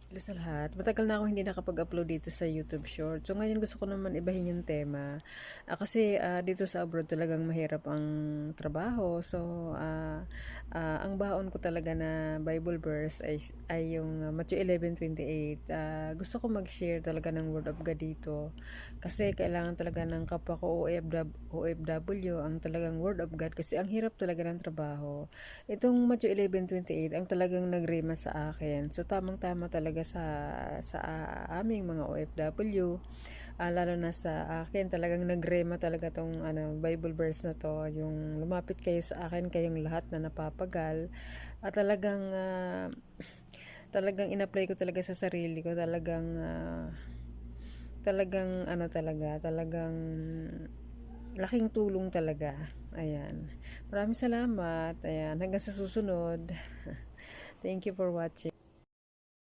Hello sa lahat. Matagal na ako hindi nakapag-upload dito sa YouTube Short. So ngayon gusto ko naman ibahin yung tema. Kasi dito sa abroad talagang mahirap ang trabaho. So ang baon ko talaga na Bible verse ay yung Matthew 11:28. Gusto ko mag-share talaga ng Word of God dito. Kasi kailangan talaga ng kapwa ko OFW ang talagang Word of God kasi ang hirap talaga ng trabaho. Itong Matthew 11:28 ang talagang nagrema sa akin. So tamang-tama talaga sa aming mga OFW, lalo na sa akin talagang nagrema talaga tong Bible verse na to, yung lumapit kayo sa akin kayong lahat na napapagal at talagang in-apply ko talaga sa sarili ko, talagang laking tulong talaga. Ayan, maraming salamat. Ayan, hanggang sa susunod. Thank you for watching.